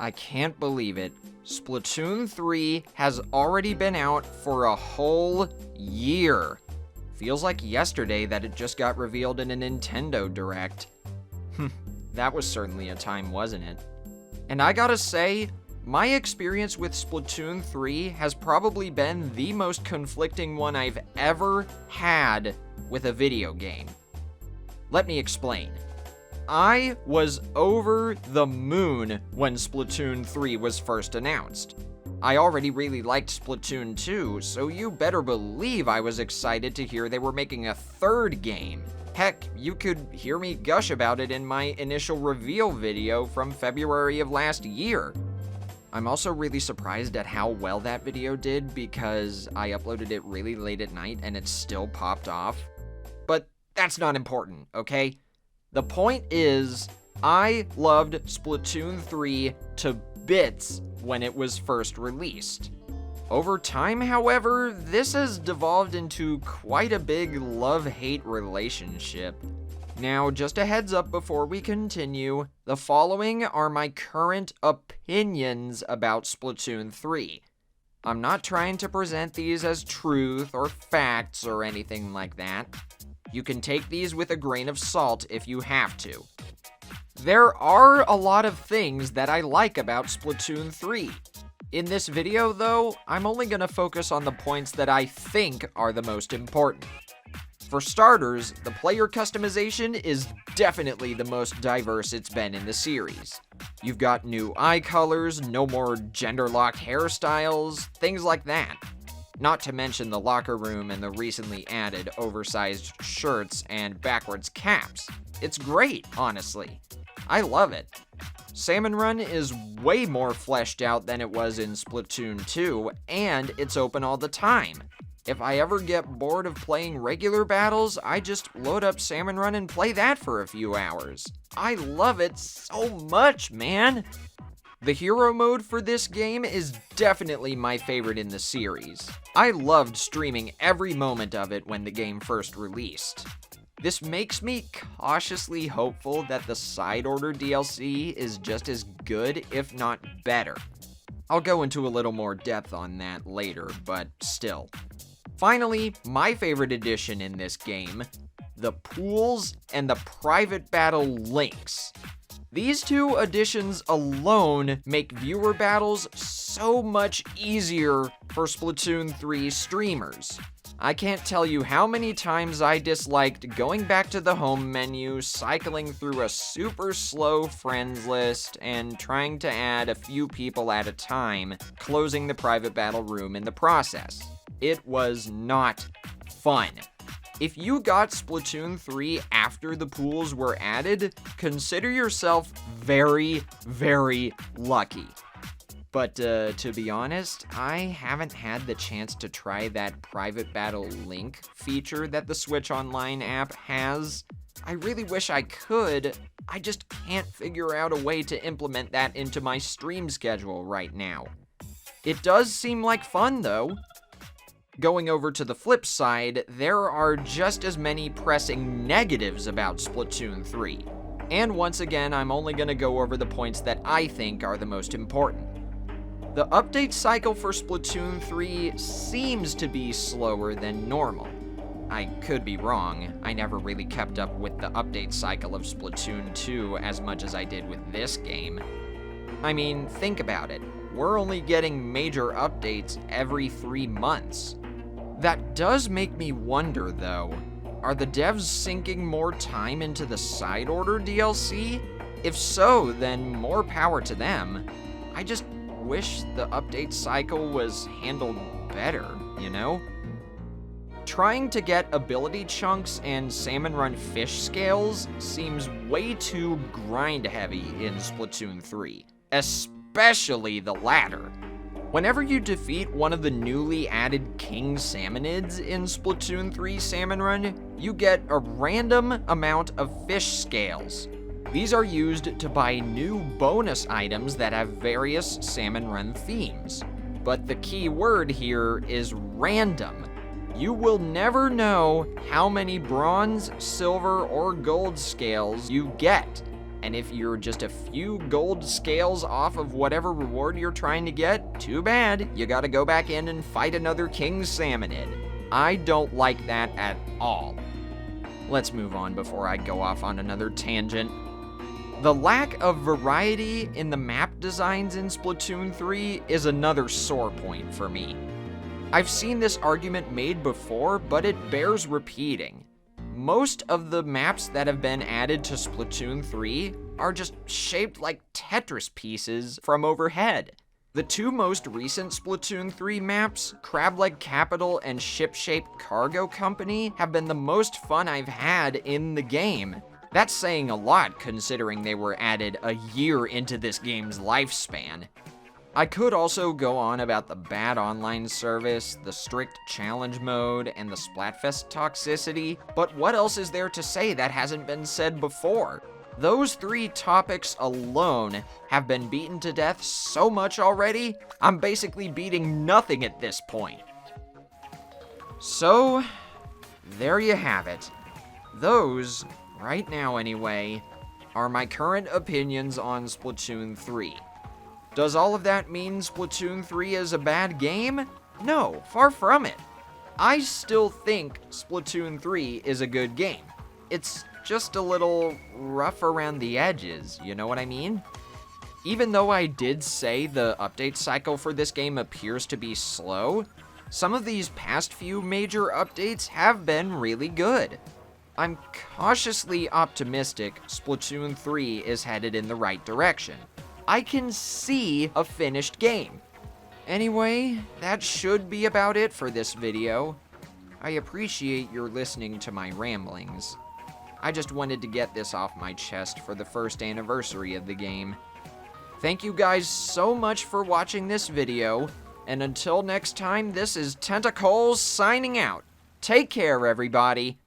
I can't believe it. Splatoon 3 has already been out for a whole year. Feels like yesterday that it just got revealed in a Nintendo Direct. That was certainly a time, wasn't it? And I gotta say, my experience with Splatoon 3 has probably been the most conflicting one I've ever had with a video game. Let me explain. I was over the moon when Splatoon 3 was first announced. I already really liked Splatoon 2, so you better believe I was excited to hear they were making a third game. Heck, you could hear me gush about it in my initial reveal video from February of last year. I'm also really surprised at how well that video did because I uploaded it really late at night and it still popped off. But that's not important, okay? The point is, I loved Splatoon 3 to bits when it was first released. Over time, however, this has devolved into quite a big love-hate relationship. Now, just a heads up before we continue, the following are my current opinions about Splatoon 3. I'm not trying to present these as truth or facts or anything like that. You can take these with a grain of salt if you have to. There are a lot of things that I like about Splatoon 3. In this video, though, I'm only going to focus on the points that I think are the most important. For starters, the player customization is definitely the most diverse it's been in the series. You've got new eye colors, no more gender-locked hairstyles, things like that. Not to mention the locker room and the recently added oversized shirts and backwards caps. It's great, honestly. I love it. Salmon Run is way more fleshed out than it was in Splatoon 2, and it's open all the time. If I ever get bored of playing regular battles, I just load up Salmon Run and play that for a few hours. I love it so much, man! The hero mode for this game is definitely my favorite in the series. I loved streaming every moment of it when the game first released. This makes me cautiously hopeful that the Side Order DLC is just as good, if not better. I'll go into a little more depth on that later, but still. Finally, my favorite addition in this game, the pools and the private battle links. These two additions alone make viewer battles so much easier for Splatoon 3 streamers. I can't tell you how many times I disliked going back to the home menu, cycling through a super slow friends list, and trying to add a few people at a time, closing the private battle room in the process. It was not fun. If you got Splatoon 3 after the pools were added, consider yourself very, very lucky. But to be honest, I haven't had the chance to try that private battle link feature that the Switch Online app has. I really wish I could, I just can't figure out a way to implement that into my stream schedule right now. It does seem like fun though. Going over to the flip side, there are just as many pressing negatives about Splatoon 3. And once again, I'm only going to go over the points that I think are the most important. The update cycle for Splatoon 3 seems to be slower than normal. I could be wrong, I never really kept up with the update cycle of Splatoon 2 as much as I did with this game. I mean, think about it, we're only getting major updates every 3 months. That does make me wonder though, are the devs sinking more time into the Side Order DLC? If so, then more power to them. I just wish the update cycle was handled better, you know? Trying to get ability chunks and Salmon Run fish scales seems way too grind heavy in Splatoon 3, especially the latter. Whenever you defeat one of the newly added King Salmonids in Splatoon 3 Salmon Run, you get a random amount of fish scales. These are used to buy new bonus items that have various Salmon Run themes. But the key word here is random. You will never know how many bronze, silver, or gold scales you get. And if you're just a few gold scales off of whatever reward you're trying to get, too bad, you gotta go back in and fight another King Salmonid. I don't like that at all. Let's move on before I go off on another tangent. The lack of variety in the map designs in Splatoon 3 is another sore point for me. I've seen this argument made before, but it bears repeating. Most of the maps that have been added to Splatoon 3 are just shaped like Tetris pieces from overhead. The two most recent Splatoon 3 maps, Crab-Leg Capital and Ship-Shaped Cargo Company, have been the most fun I've had in the game. That's saying a lot considering they were added a year into this game's lifespan. I could also go on about the bad online service, the strict challenge mode, and the Splatfest toxicity, but what else is there to say that hasn't been said before? Those three topics alone have been beaten to death so much already, I'm basically beating nothing at this point. So, there you have it. Those, right now anyway, are my current opinions on Splatoon 3. Does all of that mean Splatoon 3 is a bad game? No, far from it. I still think Splatoon 3 is a good game. It's just a little rough around the edges, you know what I mean? Even though I did say the update cycle for this game appears to be slow, some of these past few major updates have been really good. I'm cautiously optimistic Splatoon 3 is headed in the right direction. I can see a finished game. Anyway, that should be about it for this video. I appreciate your listening to my ramblings. I just wanted to get this off my chest for the first anniversary of the game. Thank you guys so much for watching this video, and until next time, this is Tentacles signing out. Take care, everybody.